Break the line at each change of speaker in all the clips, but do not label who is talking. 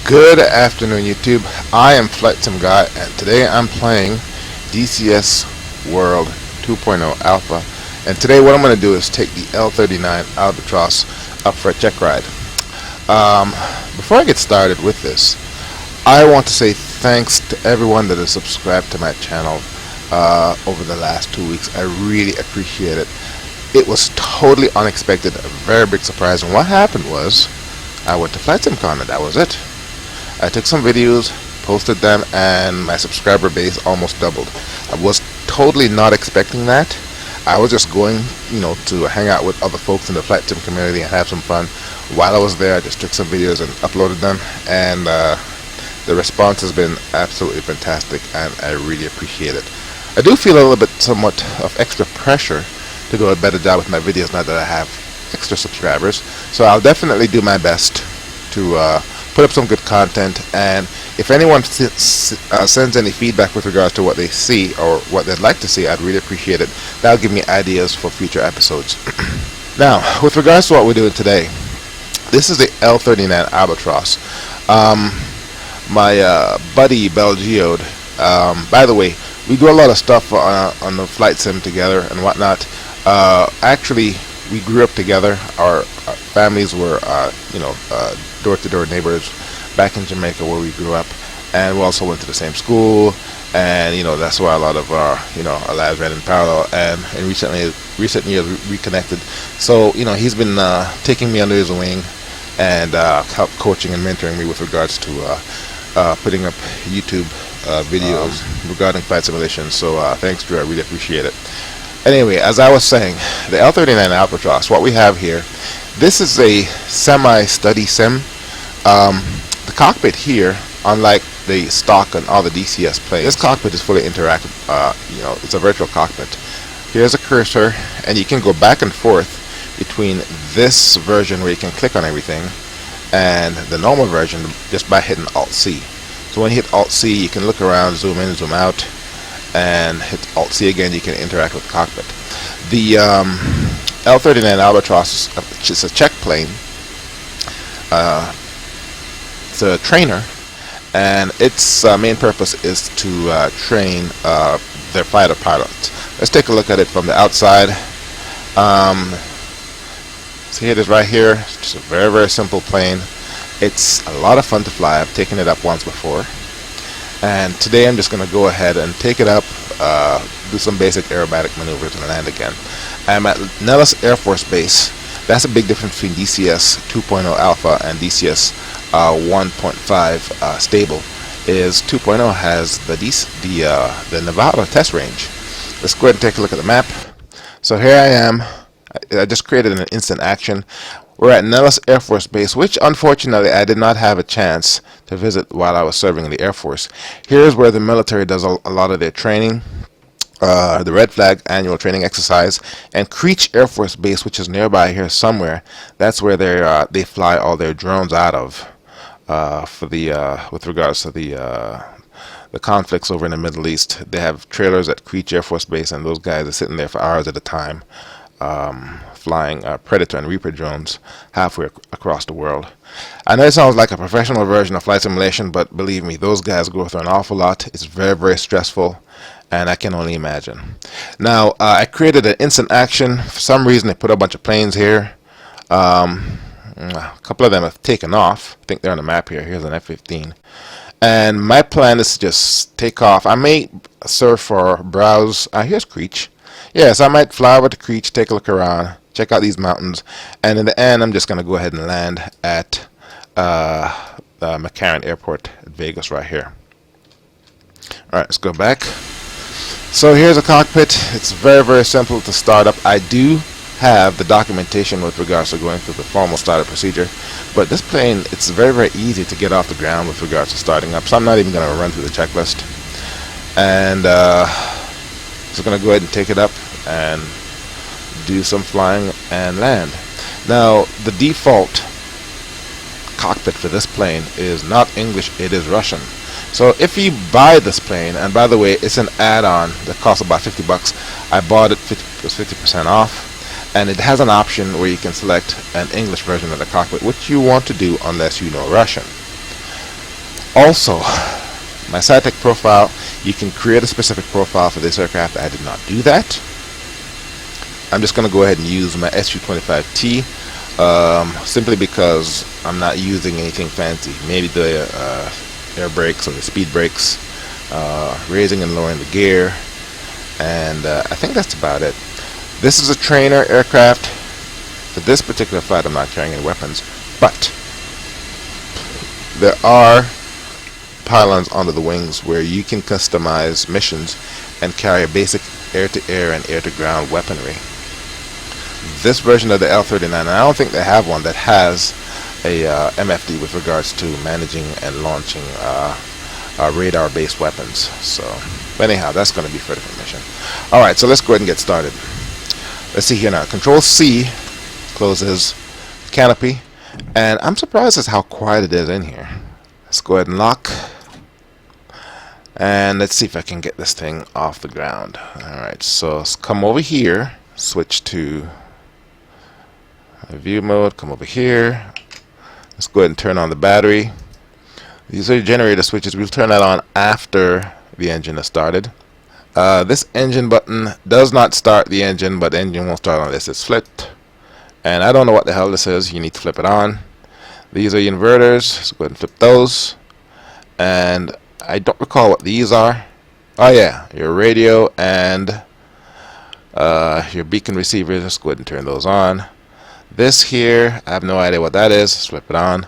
Good afternoon, YouTube. I am Flightsimguy, and today I'm playing DCS World 2.0 Alpha. And today what I'm going to do is take the L-39 Albatross up for a check ride. Before I get started with this, I want to say thanks to everyone that has subscribed to my channel over the last 2 weeks. I really appreciate it. It was totally unexpected, a very big surprise. And what happened was, I went to Flightsimguy, and that was it. I took some videos, posted them, and my subscriber base almost doubled. I was totally not expecting that. I was just going, to hang out with other folks in the flight sim community and have some fun. While I was there, I just took some videos and uploaded them, and the response has been absolutely fantastic, and I really appreciate it. I do feel a little bit somewhat of extra pressure to do a better job with my videos now that I have extra subscribers. So I'll definitely do my best to put up some good content, and if anyone sends any feedback with regards to what they see or what they'd like to see, I'd really appreciate it. That'll give me ideas for future episodes. Now, with regards to what we're doing today, this is the L-39 Albatross. My buddy Belgeode, by the way, we do a lot of stuff on the flight sim together and whatnot. Actually, we grew up together. Our families were, door-to-door neighbors back in Jamaica where we grew up, and we also went to the same school, and that's why a lot of our our lives ran in parallel. And in recent years we reconnected. So he's been taking me under his wing and help coaching and mentoring me with regards to putting up YouTube videos regarding flight simulation. So thanks, Drew. I really appreciate it. Anyway, as I was saying, the L-39 Albatross, what we have here, this is a semi-study sim. The cockpit here, unlike the stock and all the DCS planes, this cockpit is fully interactive. It's a virtual cockpit. Here's a cursor, and you can go back and forth between this version where you can click on everything and the normal version just by hitting Alt-C. So when you hit Alt-C, you can look around, zoom in, zoom out, and hit Alt-C again, you can interact with the cockpit. The L-39 Albatross is a Czech plane. It's a trainer, and its main purpose is to train their fighter pilots. Let's take a look at it from the outside. So here it is right here. It's just a very, very simple plane. It's a lot of fun to fly. I've taken it up once before. And today I'm just going to go ahead and take it up, do some basic aerobatic maneuvers, and land again. I'm at Nellis Air Force Base. That's a big difference between DCS 2.0 Alpha and DCS 1.5 stable. Is 2.0 has the Nevada test range. Let's go ahead and take a look at the map. So here I am. I just created an instant action. We're at Nellis Air Force Base, which unfortunately I did not have a chance to visit while I was serving in the Air Force. Here's where the military does a lot of their training, the Red Flag annual training exercise, and Creech Air Force Base, which is nearby here somewhere. That's where they fly all their drones out of with regards to the conflicts over in the Middle East. They have trailers at Creech Air Force Base, and those guys are sitting there for hours at a time, flying Predator and Reaper drones halfway across the world. I know it sounds like a professional version of flight simulation, but believe me, those guys go through an awful lot. It's very, very stressful, and I can only imagine. Now, I created an instant action. For some reason, I put a bunch of planes here. A couple of them have taken off. I think they're on the map here. Here's an F-15. And my plan is to just take off. I may surf or browse. Here's Creech. Yes, I might fly over to Creech, take a look around, check out these mountains, and in the end, I'm just going to go ahead and land at McCarran Airport at Vegas right here. Alright, let's go back. So here's a cockpit. It's very, very simple to start up. I do have the documentation with regards to going through the formal startup procedure, but this plane, it's very, very easy to get off the ground with regards to starting up, so I'm not even going to run through the checklist. And just going to go ahead and take it up and do some flying and land. Now, the default cockpit for this plane is not English, it is Russian. So if you buy this plane, and by the way, it's an add-on that costs about 50 bucks. I bought it 50% off, and it has an option where you can select an English version of the cockpit, which you want to do unless you know Russian. Also, my SciTech profile, you can create a specific profile for this aircraft. I did not do that. I'm just going to go ahead and use my SU-25T simply because I'm not using anything fancy. Maybe the air brakes or the speed brakes, raising and lowering the gear, and I think that's about it. This is a trainer aircraft. For this particular flight, I'm not carrying any weapons, but there are pylons under the wings where you can customize missions and carry a basic air-to-air and air-to-ground weaponry. This version of the L-39, and I don't think they have one that has a MFD with regards to managing and launching radar-based weapons. So, but anyhow, that's going to be for the mission. Alright, so let's go ahead and get started. Let's see here now. Control C closes the canopy, and I'm surprised at how quiet it is in here. Let's go ahead and lock, and let's see if I can get this thing off the ground. Alright, so let's come over here, switch to view mode, come over here. Let's go ahead and turn on the battery. These are your generator switches. We'll turn that on after the engine is started. This engine button does not start the engine, but the engine won't start unless it's flipped. And I don't know what the hell this is. You need to flip it on. These are your inverters. Let's go ahead and flip those. And I don't recall what these are. Oh yeah, your radio and your beacon receivers. Let's go ahead and turn those on. This here, I have no idea what that is. Let's flip it on.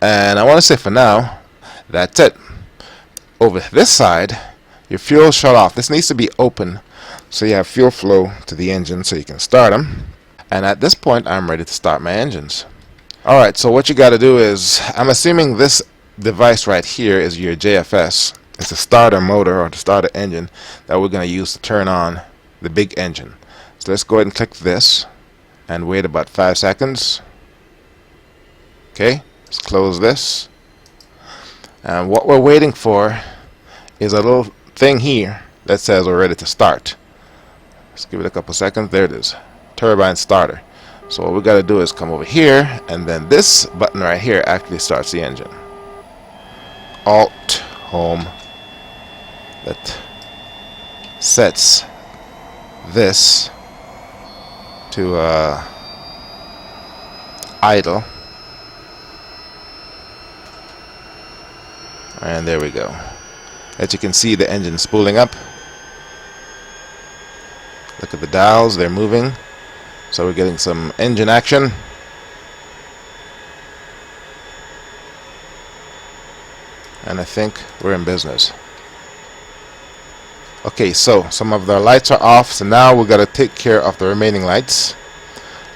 And I want to say for now, that's it. Over this side, your fuel shut off. This needs to be open so you have fuel flow to the engine so you can start them. And at this point, I'm ready to start my engines. Alright, so what you got to do is, I'm assuming this device right here is your JFS. It's a starter motor or the starter engine that we're going to use to turn on the big engine. So let's go ahead and click this and wait about 5 seconds. Okay, let's close this. And what we're waiting for is a little thing here that says we're ready to start. Let's give it a couple seconds. There it is. Turbine starter. So what we got to do is come over here, and then this button right here actually starts the engine. Alt home. That sets this to idle, and there we go. As you can see, the engine spooling up. Look at the dials, they're moving, so we're getting some engine action. And I think we're in business. Okay, so some of the lights are off, so now we've got to take care of the remaining lights.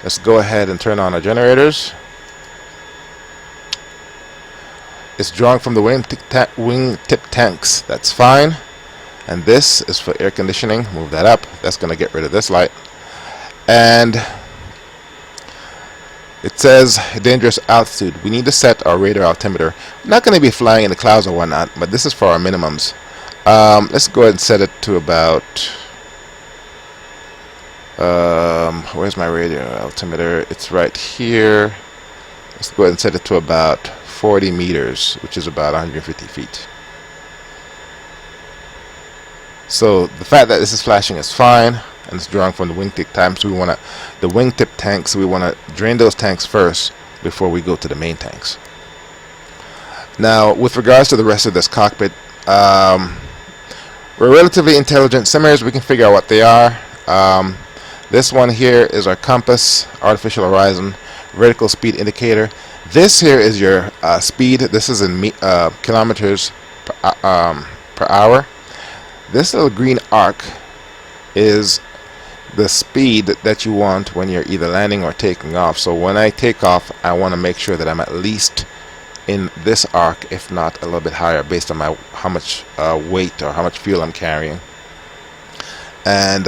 Let's go ahead and turn on our generators. It's drawing from the wingtip tanks. That's fine. And this is for air conditioning. Move that up. That's going to get rid of this light. And it says dangerous altitude. We need to set our radar altimeter. We're not going to be flying in the clouds or whatnot, but this is for our minimums. Let's go ahead and set it to about where's my radio altimeter? It's right here. Let's go ahead and set it to about 40 meters, which is about 150 feet. So the fact that this is flashing is fine, and it's drawing from the wingtip tanks. We want to drain those tanks first before we go to the main tanks. Now, with regards to the rest of this cockpit, we're relatively intelligent simmers. We can figure out what they are. This one here is our compass, artificial horizon, vertical speed indicator. This here is your speed. This is in kilometers per hour. This little green arc is the speed that you want when you're either landing or taking off. So when I take off, I want to make sure that I'm at least in this arc, if not a little bit higher, based on how much weight or how much fuel I'm carrying. And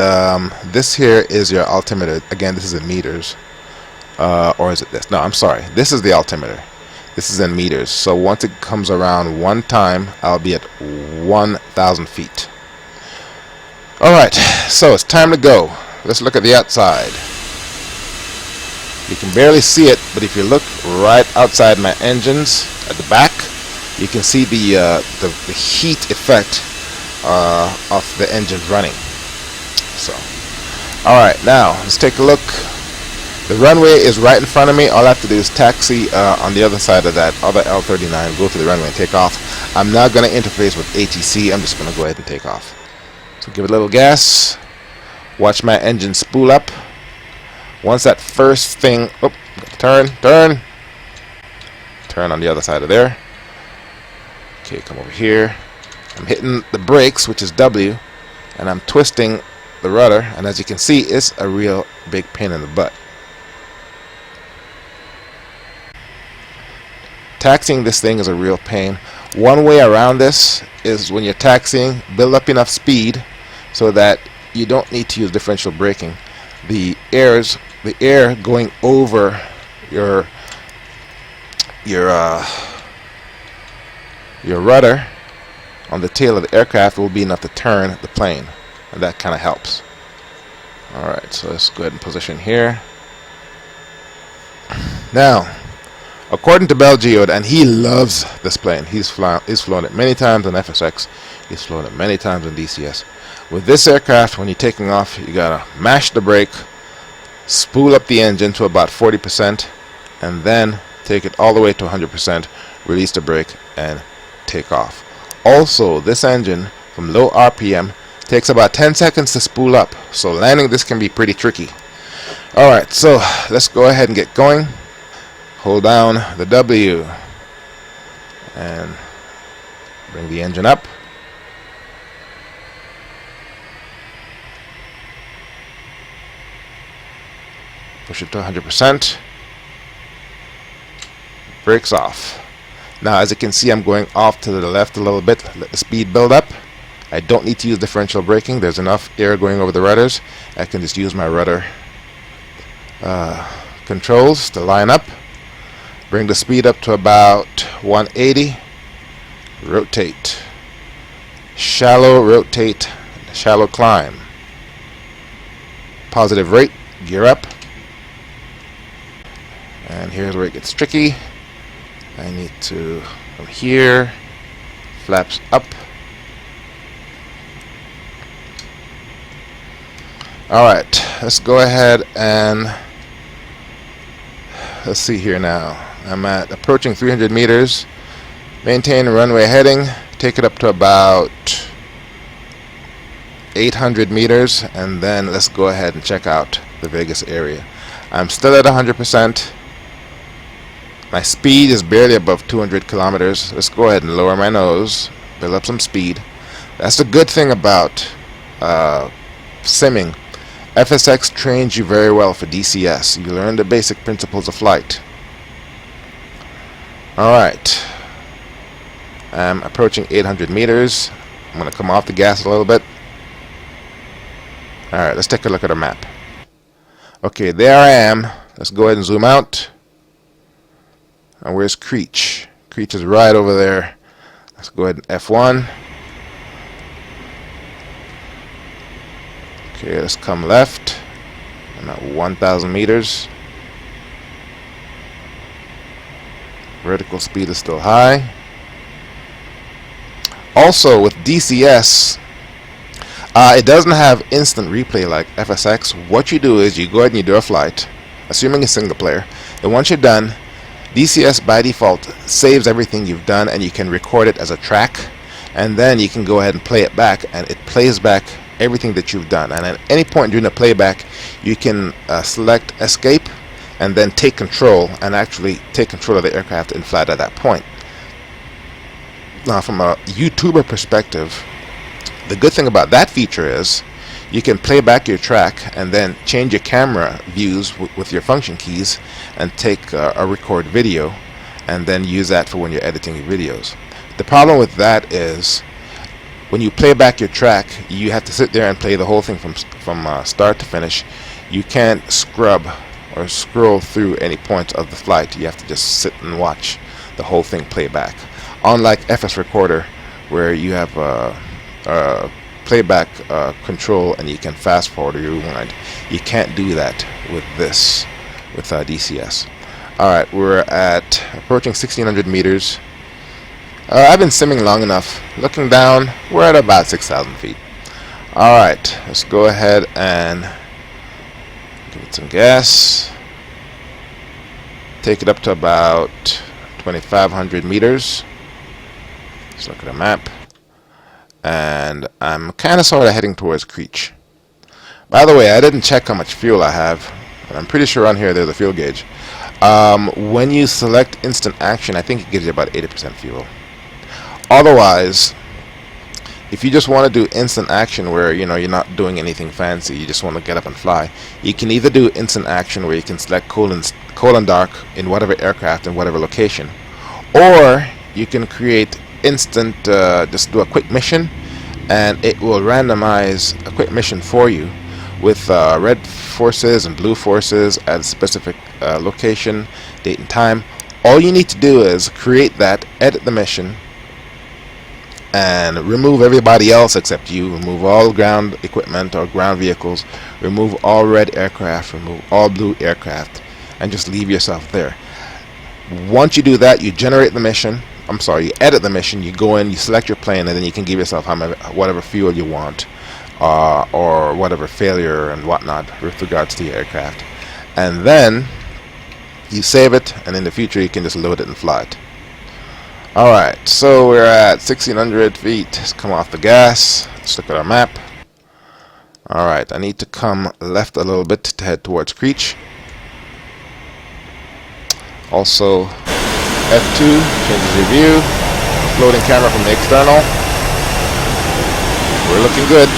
this here is your altimeter. Again, this is in meters. Or is it this? No, I'm sorry. This is the altimeter. This is in meters. So once it comes around one time, I'll be at 1,000 feet. Alright, so it's time to go. Let's look at the outside. You can barely see it, but if you look right outside my engines at the back, you can see the heat effect of the engine running. So, all right, now let's take a look. The runway is right in front of me. All I have to do is taxi on the other side of that other L-39, go to the runway and take off. I'm not going to interface with ATC. I'm just going to go ahead and take off. So give it a little gas. Watch my engine spool up. Once that first thing, turn on the other side of there. Okay, come over here. I'm hitting the brakes, which is W, and I'm twisting the rudder, and as you can see, it's a real big pain in the butt. Taxiing this thing is a real pain. One way around this is when you're taxiing, build up enough speed so that you don't need to use differential braking. The air going over your rudder on the tail of the aircraft will be enough to turn the plane, and that kind of helps. Alright, so let's go ahead and position here. Now, according to Bell Geode, and he loves this plane, he's flown it many times on FSX, he's flown it many times on DCS. With this aircraft, when you're taking off, you gotta mash the brake, spool up the engine to about 40%, and then take it all the way to 100%, release the brake, and take off. Also, this engine, from low RPM, takes about 10 seconds to spool up, so landing this can be pretty tricky. Alright, so let's go ahead and get going. Hold down the W and bring the engine up. Push it to 100%. Brakes off. Now, as you can see, I'm going off to the left a little bit. Let the speed build up. I don't need to use differential braking. There's enough air going over the rudders. I can just use my rudder controls to line up. Bring the speed up to about 180. Rotate. Shallow rotate. Shallow climb. Positive rate. Gear up. And here's where it gets tricky. I need to go here. Flaps up. Alright, let's go ahead and let's see here now. I'm at approaching 300 meters. Maintain runway heading. Take it up to about 800 meters, and then let's go ahead and check out the Vegas area. I'm still at 100%. My speed is barely above 200 kilometers. Let's go ahead and lower my nose, build up some speed. That's the good thing about simming. FSX trains you very well for DCS. You learn the basic principles of flight. Alright. I'm approaching 800 meters. I'm going to come off the gas a little bit. Alright, let's take a look at our map. Okay, there I am. Let's go ahead and zoom out. And where's Creech? Creech is right over there. Let's go ahead and F1. Okay, let's come left. I'm at 1,000 meters. Vertical speed is still high. Also, with DCS, it doesn't have instant replay like FSX. What you do is you go ahead and you do a flight, assuming it's single player. And once you're done, DCS by default saves everything you've done, and you can record it as a track, and then you can go ahead and play it back, and it plays back everything that you've done. And at any point during the playback, you can select escape and then take control, and actually take control of the aircraft in flight at that point. Now, from a YouTuber perspective, the good thing about that feature is you can play back your track and then change your camera views with your function keys and take a record video and then use that for when you're editing your videos. The problem with that is when you play back your track, you have to sit there and play the whole thing from start to finish. You can't scrub or scroll through any points of the flight. You have to just sit and watch the whole thing play back. Unlike FS Recorder, where you have playback control and you can fast forward or rewind, you can't do that with this, with DCS. Alright, we're at approaching 1,600 meters. I've been simming long enough. Looking down, we're at about 6,000 feet. Alright, let's go ahead and give it some gas. Take it up to about 2,500 meters. Let's look at the map. And I'm kind of sort of heading towards Creech. By the way, I didn't check how much fuel I have. And I'm pretty sure on here there's a fuel gauge. When you select instant action, I think it gives you about 80% fuel. Otherwise, if you just want to do instant action where you're not doing anything fancy, you just want to get up and fly, you can either do instant action where you can select cool and dark in whatever aircraft and whatever location, or you can create instant, just do a quick mission, and it will randomize a quick mission for you with red forces and blue forces at a specific location, date and time. All you need to do is create that, edit the mission, and remove everybody else except you. Remove all ground equipment or ground vehicles, remove all red aircraft, remove all blue aircraft, and just leave yourself there. Once you do that, you generate the mission. You edit the mission, you go in, you select your plane, and then you can give yourself whatever fuel you want, or whatever failure and whatnot with regards to your aircraft. And then you save it, and in the future you can just load it and fly it. Alright, so we're at 1,600 feet. Let's come off the gas. Let's look at our map. Alright, I need to come left a little bit to head towards Creech. Also, F2 changes your view. Floating camera from the external. We're looking good.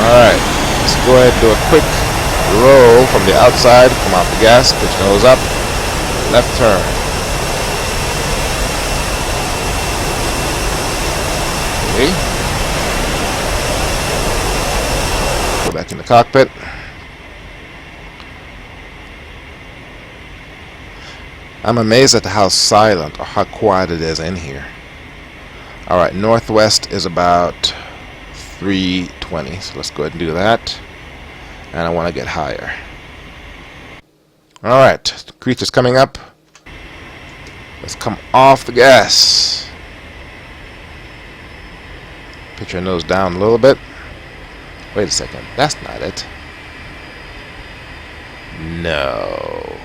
Alright, let's go ahead and do a quick roll from the outside. Come off the gas, pitch nose up, left turn. Okay. Go back in the cockpit. I'm amazed at how silent or how quiet it is in here. Alright, northwest is about 320, so let's go ahead and do that. And I want to get higher. Alright, the creature's coming up. Let's come off the gas. Put your nose down a little bit. Wait a second, that's not it. No.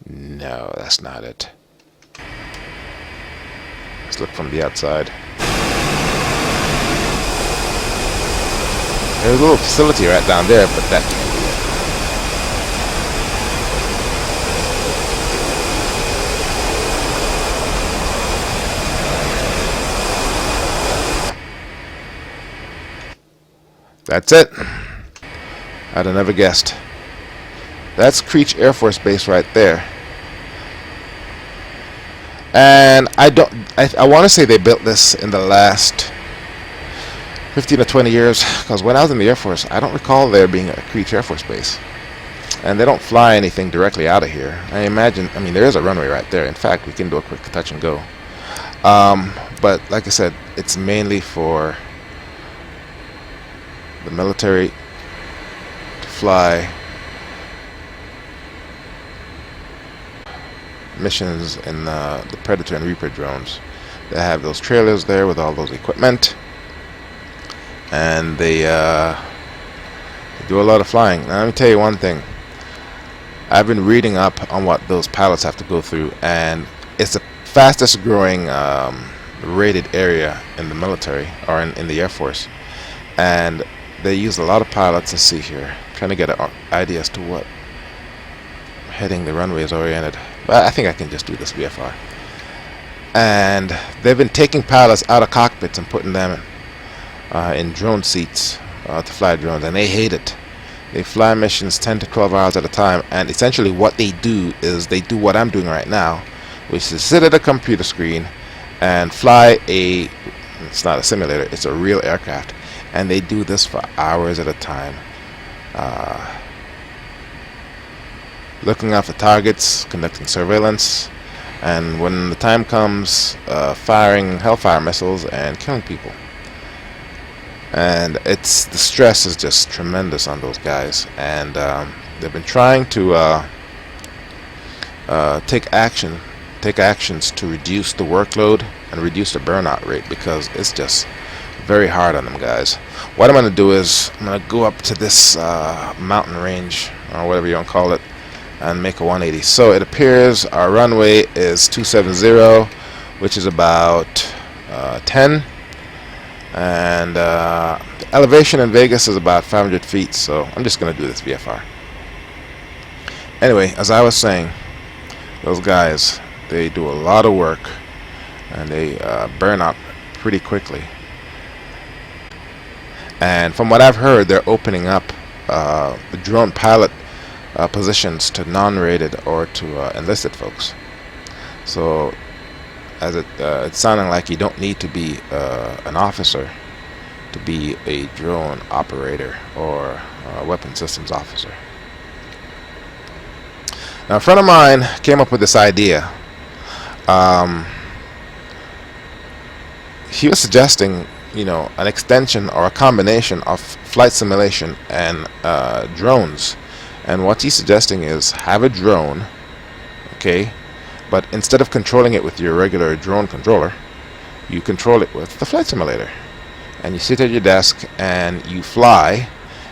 No, that's not it. Let's look from the outside. There's a little facility right down there, but that can't be it. That's it. I'd have never guessed. That's Creech Air Force Base right there. And I want to say they built this in the last 15 or 20 years, because when I was in the Air Force, I don't recall there being a Creech Air Force Base. And they don't fly anything directly out of here. I mean, there is a runway right there. In fact, we can do a quick touch and go. But like I said, it's mainly for the military to fly missions in the Predator and Reaper drones. They have those trailers there with all those equipment, and they do a lot of flying. Now let me tell you one thing. I've been reading up on what those pilots have to go through, and it's the fastest growing rated area in the military, or in the Air Force. And they use a lot of pilots. Let's see here, I'm trying to get an idea as to what heading the runway is oriented. But I think I can just do this VFR. And they've been taking pilots out of cockpits and putting them in drone seats to fly drones, and they hate it. They fly missions 10 to 12 hours at a time, and essentially what they do is they do what I'm doing right now, which is sit at a computer screen and fly it's not a simulator, it's a real aircraft, and they do this for hours at a time, looking out for targets, conducting surveillance, and when the time comes, firing Hellfire missiles and killing people. And the stress is just tremendous on those guys, and they've been trying to take actions to reduce the workload and reduce the burnout rate, because it's just very hard on them guys. What I'm going to do is I'm going to go up to this mountain range, or whatever you want to call it, and make a 180. So it appears our runway is 270, which is about 10, and the elevation in Vegas is about 500 feet, so I'm just going to do this VFR. Anyway, as I was saying, those guys, they do a lot of work and they burn out pretty quickly. And from what I've heard, they're opening up the drone pilot positions to non-rated or to enlisted folks. So as it's sounding like you don't need to be an officer to be a drone operator or a weapon systems officer. Now a friend of mine came up with this idea. He was suggesting, an extension or a combination of flight simulation and drones. And what he's suggesting is have a drone, okay, but instead of controlling it with your regular drone controller, you control it with the flight simulator. And you sit at your desk and you fly,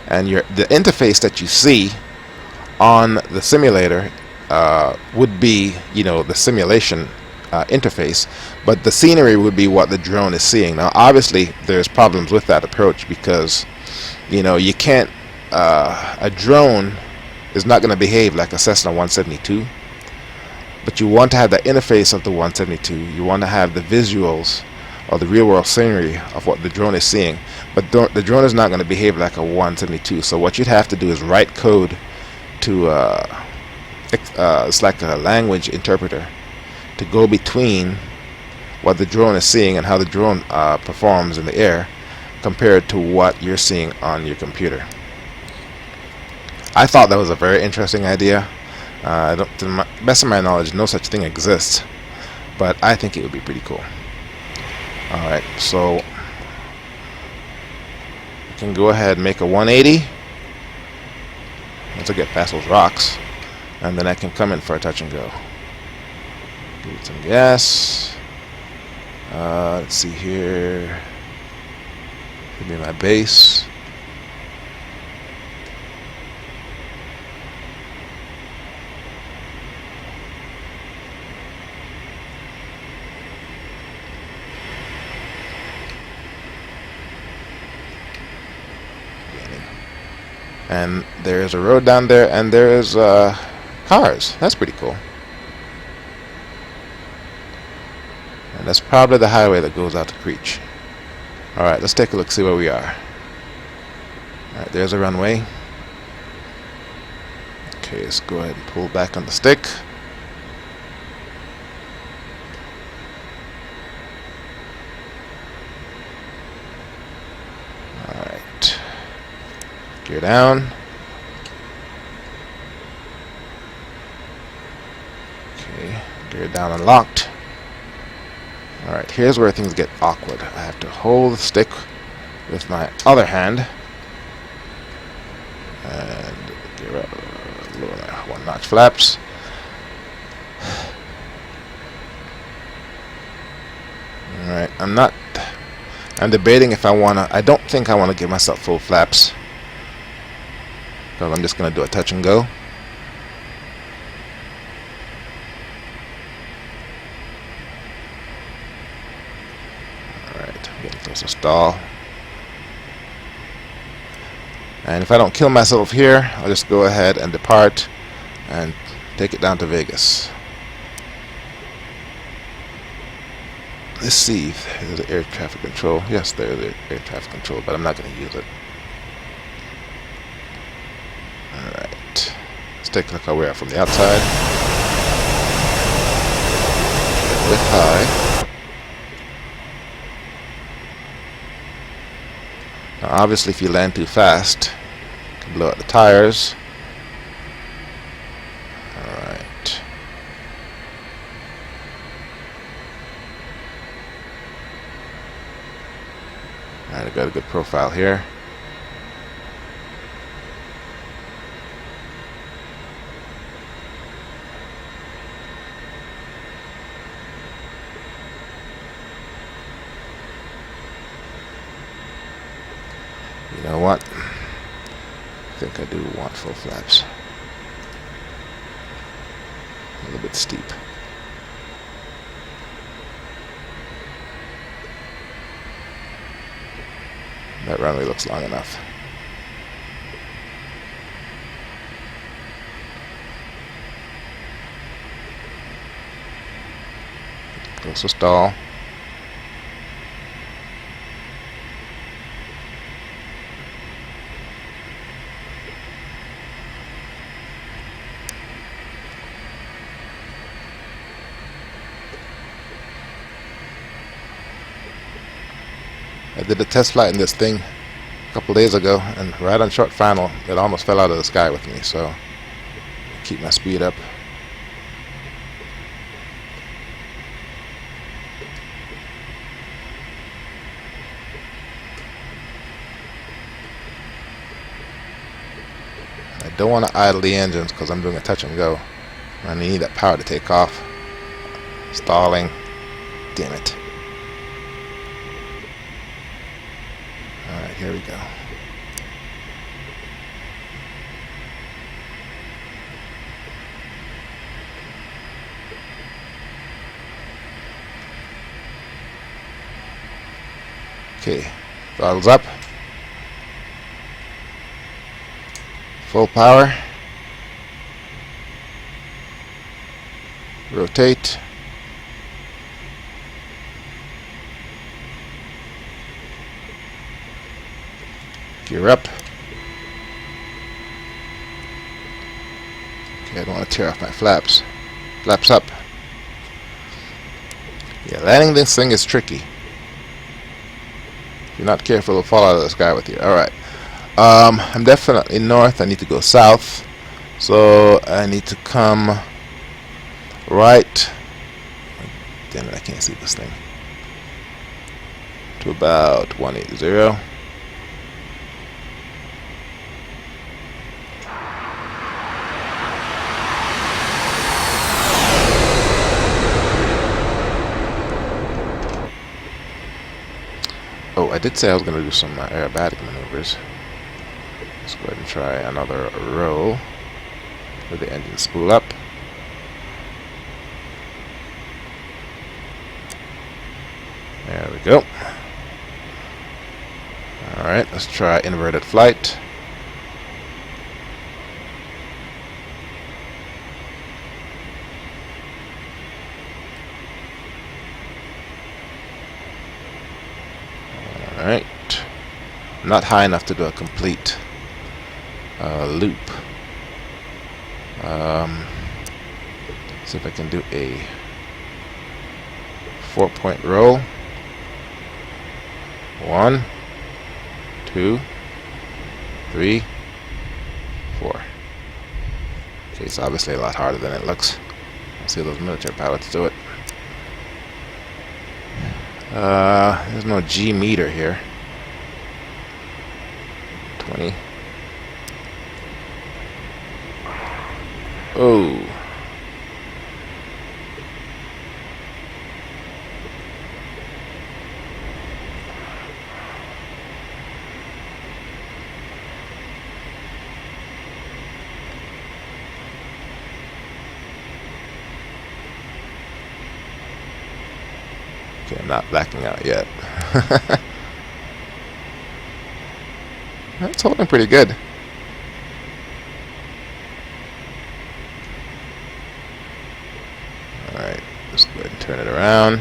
and the interface that you see on the simulator would be, the simulation interface, but the scenery would be what the drone is seeing. Now obviously there's problems with that approach, because you can't a drone is not going to behave like a Cessna 172, but you want to have the interface of the 172. You want to have the visuals or the real world scenery of what the drone is seeing, but the drone is not going to behave like a 172. So what you'd have to do is write code to it's like a language interpreter to go between what the drone is seeing and how the drone performs in the air compared to what you're seeing on your computer. I thought that was a very interesting idea. To the best of my knowledge, no such thing exists, but I think it would be pretty cool. Alright, so you can go ahead and make a 180 once I get past those rocks, and then I can come in for a touch and go. Give it some gas. Let's see here. Give me my base. And there's a road down there, and there's cars. That's pretty cool. And that's probably the highway that goes out to Creech. Alright, let's take a look, see where we are. Alright, there's a runway. Okay, let's go ahead and pull back on the stick. Alright. Gear down. Okay, gear down and locked. Alright, here's where things get awkward. I have to hold the stick with my other hand and lower my one notch flaps. Alright, I'm debating if I don't think I want to give myself full flaps, because I'm just going to do a touch and go. Alright, getting close to stall. And if I don't kill myself here, I'll just go ahead and depart and take it down to Vegas. Let's see if there's air traffic control. Yes, there's air traffic control, but I'm not going to use it. Alright, let's take a look how we are from the outside. A bit high. Now obviously if you land too fast, you can blow out the tires. Alright. Alright, I got a good profile here. full flaps. A little bit steep. That runway looks long enough. Close to stall. I did a test flight in this thing a couple days ago, and right on short final, it almost fell out of the sky with me, so keep my speed up. I don't want to idle the engines because I'm doing a touch and go. I need that power to take off. Stalling. Damn it. Alright, here we go. Okay, throttles up. Full power. Rotate. Gear up. Okay, I don't want to tear off my flaps. Flaps up. Yeah, landing this thing is tricky. If you're not careful, it'll fall out of the sky with you. Alright. I'm definitely north. I need to go south. So I need to come right. Damn it, I can't see this thing. To about 180. Oh, I did say I was going to do some aerobatic maneuvers. Let's go ahead and try another roll with the engine spool up. There we go. Alright, let's try inverted flight. Alright. Not high enough to do a complete loop. See if I can do a 4-point roll. 1, 2, 3, 4. Okay, it's obviously a lot harder than it looks. I'll see those military pilots do it. There's no G meter here. 20. Oh. Okay, I'm not blacking out yet. That's holding pretty good. Alright, let's go ahead and turn it around.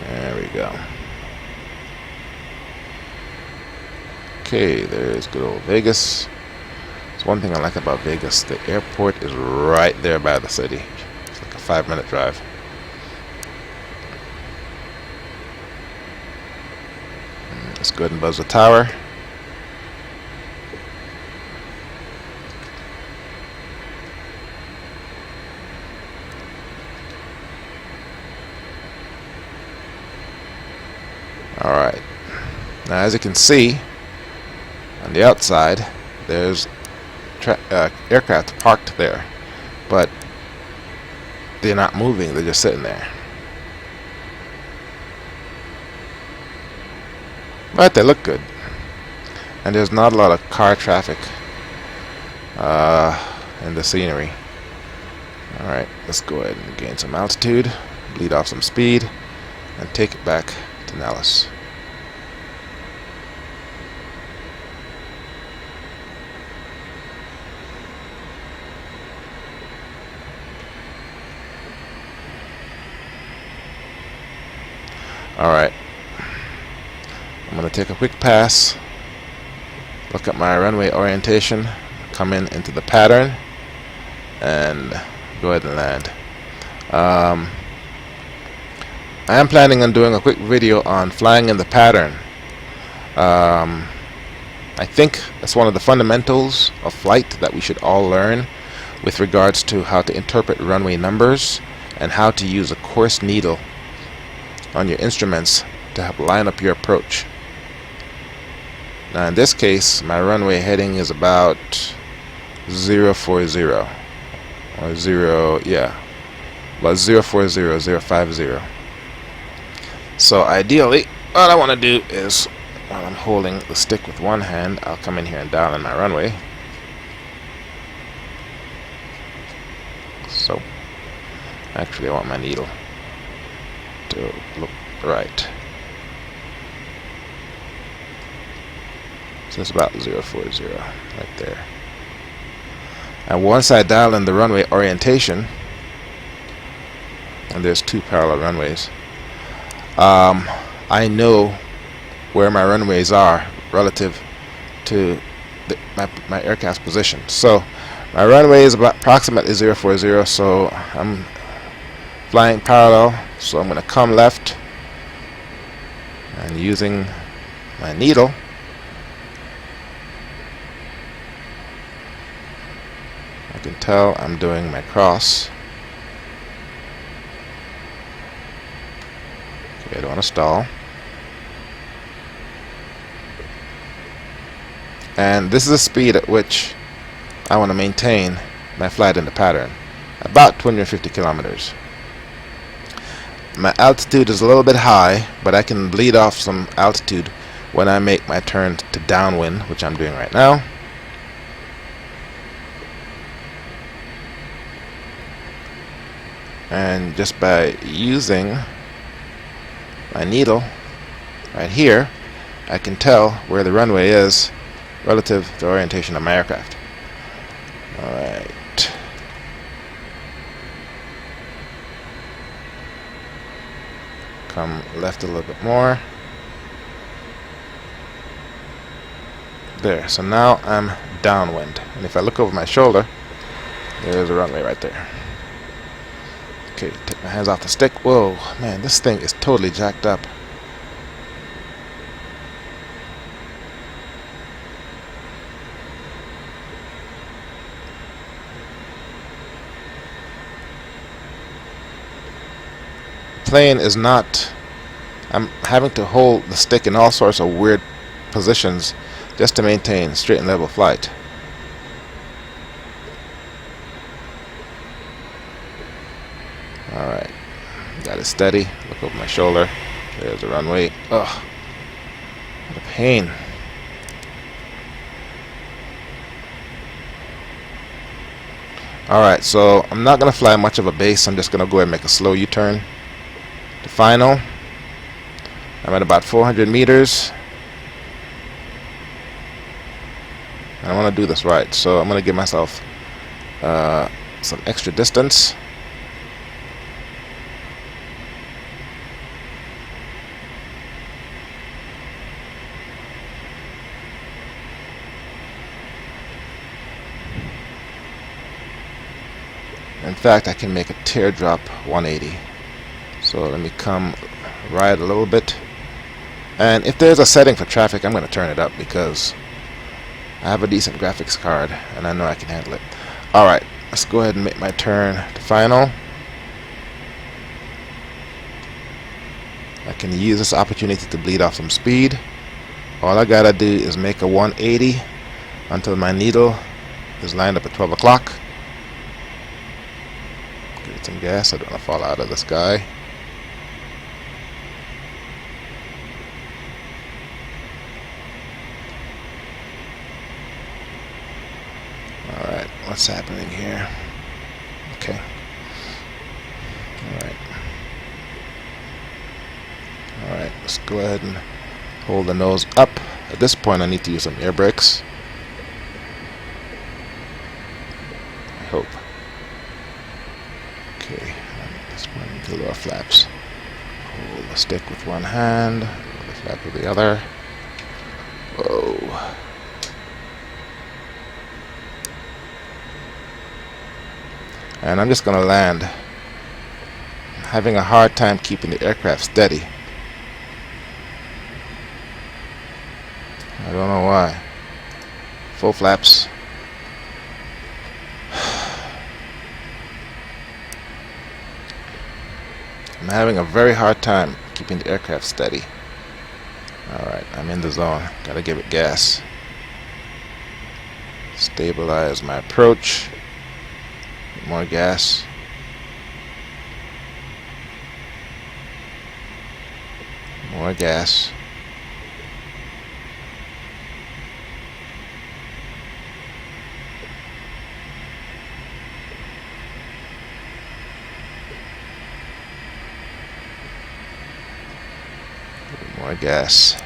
There we go. Okay, there's good old Vegas. It's one thing I like about Vegas. The airport is right there by the city. It's like a 5-minute drive. Let's go ahead and buzz the tower. Alright. Now as you can see, on the outside, there's aircraft parked there. But they're not moving, they're just sitting there. But they look good. and there's not a lot of car traffic in the scenery. Alright, let's go ahead and gain some altitude, bleed off some speed, and take it back to Nellis. Alright, I'm going to take a quick pass, look at my runway orientation, come into the pattern, and go ahead and land. I am planning on doing a quick video on flying in the pattern. I think that's one of the fundamentals of flight that we should all learn with regards to how to interpret runway numbers and how to use a course needle on your instruments to help line up your approach. Now in this case, my runway heading is about 040 or about 040, 050. So ideally, what I want to do is, while I'm holding the stick with one hand, I'll come in here and dial in my runway. So actually I want my needle to look right. So it's about 040 right there. And once I dial in the runway orientation, and there's two parallel runways, I know where my runways are relative to my aircraft's position. So my runway is about approximately 040, so I'm flying parallel, so I'm going to come left and using my needle I can tell I'm doing my cross. Okay, I don't want to stall. And this is the speed at which I want to maintain my flight in the pattern, about 250 kilometers. My altitude is a little bit high, but I can bleed off some altitude when I make my turn to downwind, which I'm doing right now. And just by using my needle right here, I can tell where the runway is relative to the orientation of my aircraft. Alright. Come left a little bit more. There. So now I'm downwind. And if I look over my shoulder, there's a runway right there. Okay, take my hands off the stick. Whoa, man, this thing is totally jacked up. Plane is not, I'm having to hold the stick in all sorts of weird positions just to maintain straight and level flight. Alright, got it steady. Look over my shoulder. There's the runway. Ugh, what a pain. Alright, so I'm not going to fly much of a base. I'm just going to go ahead and make a slow U-turn. The final, I'm at about 400 meters. And I want to do this right, so I'm going to give myself some extra distance. In fact, I can make a teardrop 180. So let me come right a little bit. And if there's a setting for traffic, I'm going to turn it up because I have a decent graphics card and I know I can handle it. Alright, let's go ahead and make my turn to final. I can use this opportunity to bleed off some speed. All I gotta do is make a 180 until my needle is lined up at 12 o'clock. Give it some gas, I don't want to fall out of the sky. What's happening here? Okay. Alright, let's go ahead and hold the nose up. At this point I need to use some air brakes. I hope. Okay, at this point I need to lower flaps. Hold the stick with one hand, hold the flap with the other. Whoa. And I'm just going to land. I'm having a hard time keeping the aircraft steady. I don't know why. Full flaps. I'm having a very hard time keeping the aircraft steady. Alright, I'm in the zone. Gotta give it gas. Stabilize my approach. More gas. More gas. More gas.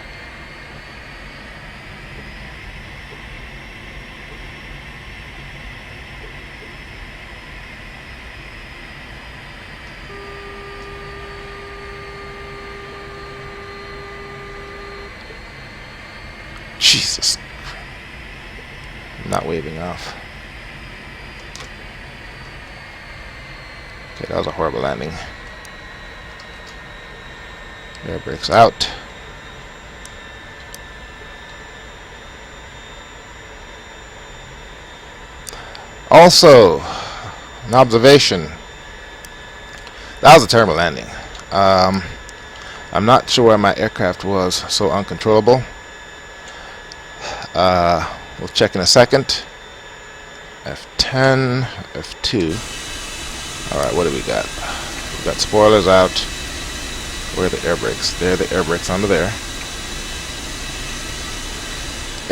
Jesus. I'm not waving off. Okay, that was a horrible landing. Air brakes out. Also, an observation. That was a terrible landing. I'm not sure why my aircraft was so uncontrollable. We'll check in a second. F10, F2. Alright, what do we got? We've got spoilers out. Where are the air brakes? There are the air brakes under there.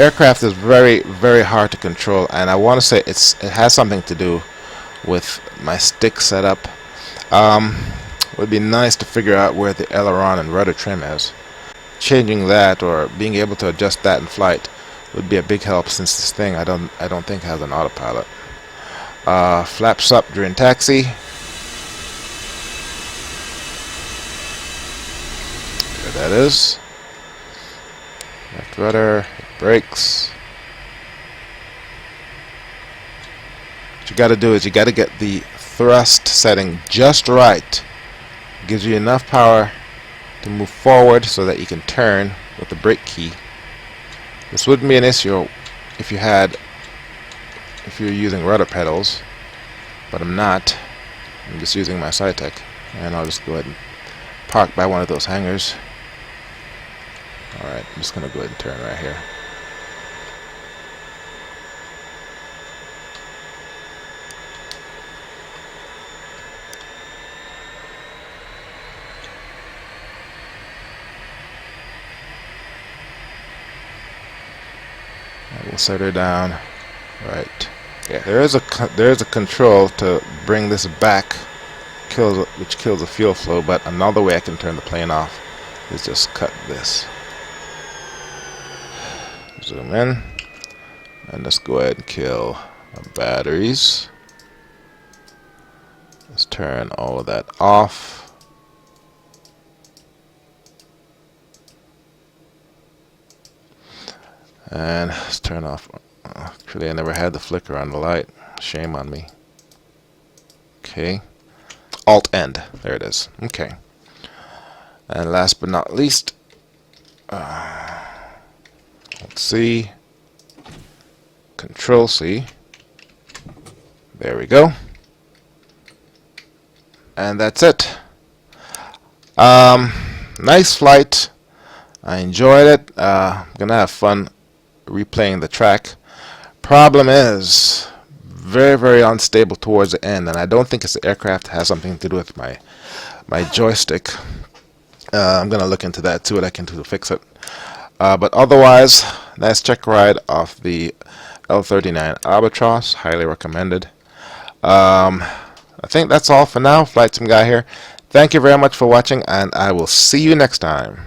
Aircraft is very, very hard to control, and I want to say it has something to do with my stick setup. It would be nice to figure out where the aileron and rudder trim is. Changing that or being able to adjust that in flight would be a big help, since this thing I don't think has an autopilot. Flaps up during taxi. There that is. Left rudder, brakes. What you got to do is you got to get the thrust setting just right. Gives you enough power to move forward so that you can turn with the brake key. This wouldn't be an issue if you're using rudder pedals, but I'm not. I'm just using my Cytec, and I'll just go ahead and park by one of those hangars. Alright, I'm just going to go ahead and turn right here. We'll set her down. Right. Yeah, there is a control to bring this back, which kills the fuel flow. But another way I can turn the plane off is just cut this. Zoom in, and let's go ahead and kill the batteries. Let's turn all of that off. And let's turn off. Actually, I never had the flicker on the light. Shame on me. Okay. Alt end. There it is. Okay. And last but not least, let's see. Control C. There we go. And that's it. Nice flight. I enjoyed it. I'm gonna have fun replaying the track. Problem is very, very unstable towards the end, and I don't think it's the aircraft. It has something to do with my joystick. I'm gonna look into that, see what I can do to fix it. But otherwise, nice check ride off the L-39 Albatross, highly recommended. I think that's all for now. Flightsimguy here. Thank you very much for watching, and I will see you next time.